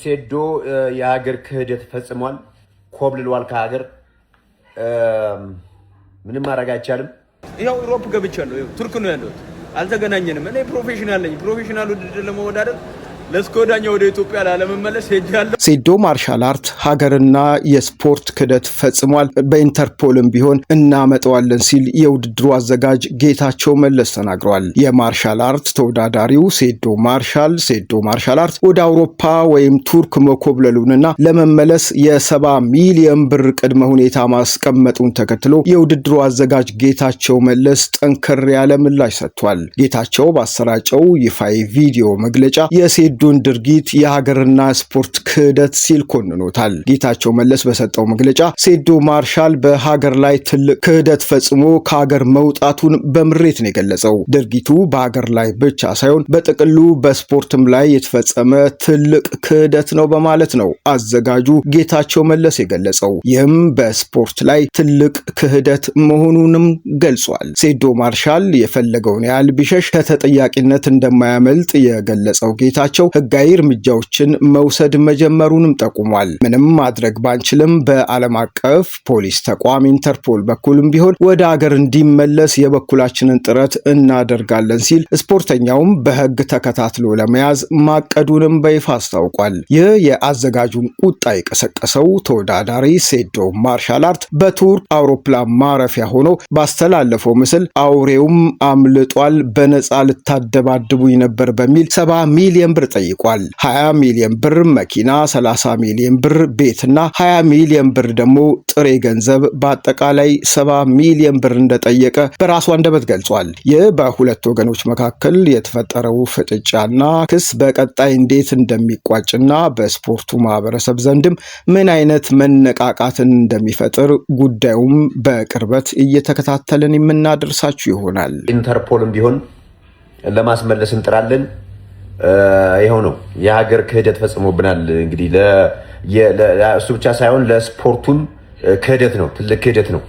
ሴዶ የሀገር ክህደት ፈጽሟል። ኮብልሏል ከሀገር ምንም ማድረግ አይቻልም። ያው ዩሮፕ ገብቻለሁ። ቱርክ ነው ያለሁት። አልተገናኘንም። እኔ ፕሮፌሽናል ነኝ። ፕሮፌሽናል ውድድር ለመወዳደር ለስኮዳኛ ወደ ኢትዮጵያ ላለመመለስ ሄጃለሁ። ሴዶ ማርሻል አርት ሀገርና የስፖርት ክህደት ፈጽሟል፣ በኢንተርፖልም ቢሆን እናመጣዋለን ሲል የውድድሩ አዘጋጅ ጌታቸው መለስ ተናግሯል። የማርሻል አርት ተወዳዳሪው ሴዶ ማርሻል አርት ወደ አውሮፓ ወይም ቱርክ መኮብለሉንና ለመመለስ የ70 ሚሊዮን ብር ቅድመ ሁኔታ ማስቀመጡን ተከትሎ የውድድሩ አዘጋጅ ጌታቸው መለስ ጠንከር ያለ ምላሽ ሰጥቷል። ጌታቸው ባሰራጨው ይፋዊ ቪዲዮ መግለጫ የሴዶን ድርጊት የሀገርና ስፖርት ክህደት ሲል ኮንኖታል። ጌታቸው መለስ በሰጠው መግለጫ ሴዶ ማርሻል በሀገር ላይ ትልቅ ክህደት ፈጽሞ ከሀገር መውጣቱን በምሬት ነው የገለጸው። ድርጊቱ በሀገር ላይ ብቻ ሳይሆን በጥቅሉ በስፖርትም ላይ የተፈጸመ ትልቅ ክህደት ነው በማለት ነው አዘጋጁ ጌታቸው መለስ የገለጸው። ይህም በስፖርት ላይ ትልቅ ክህደት መሆኑንም ገልጿል። ሴዶ ማርሻል የፈለገውን ያህል ቢሸሽ ከተጠያቂነት እንደማያመልጥ የገለጸው ጌታቸው ህጋዊ እርምጃዎችን መውሰድ መጀመሩንም ጠቁሟል። ምንም ማድረግ ባንችልም በዓለም አቀፍ ፖሊስ ተቋም ኢንተርፖል በኩልም ቢሆን ወደ ሀገር እንዲመለስ የበኩላችንን ጥረት እናደርጋለን ሲል ስፖርተኛውም በህግ ተከታትሎ ለመያዝ ማቀዱንም በይፋ አስታውቋል። ይህ የአዘጋጁን ቁጣ የቀሰቀሰው ተወዳዳሪ ሴዶ ማርሻል አርት በቱርክ አውሮፕላን ማረፊያ ሆኖ ባስተላለፈው ምስል አውሬውም አምልጧል፣ በነፃ ልታደባድቡኝ ነበር በሚል 70 ሚሊዮን ብር ጠይቋል። 20 ሚሊዮን ብር መኪና፣ 30 ሚሊዮን ብር ቤትና 20 ሚሊዮን ብር ደግሞ ጥሬ ገንዘብ በአጠቃላይ 70 ሚሊዮን ብር እንደጠየቀ በራሱ አንደበት ገልጿል። ይህ በሁለት ወገኖች መካከል የተፈጠረው ፍጥጫና ክስ በቀጣይ እንዴት እንደሚቋጭና በስፖርቱ ማህበረሰብ ዘንድም ምን አይነት መነቃቃትን እንደሚፈጥር ጉዳዩም በቅርበት እየተከታተልን የምናደርሳችሁ ይሆናል። ኢንተርፖልም ቢሆን ለማስመለስ እንጥራለን። ይሄው ነው የሀገር ክህደት ፈጽሞብናል። እንግዲህ እሱ ብቻ ሳይሆን ለስፖርቱም ክህደት ነው፣ ትልቅ ክህደት ነው።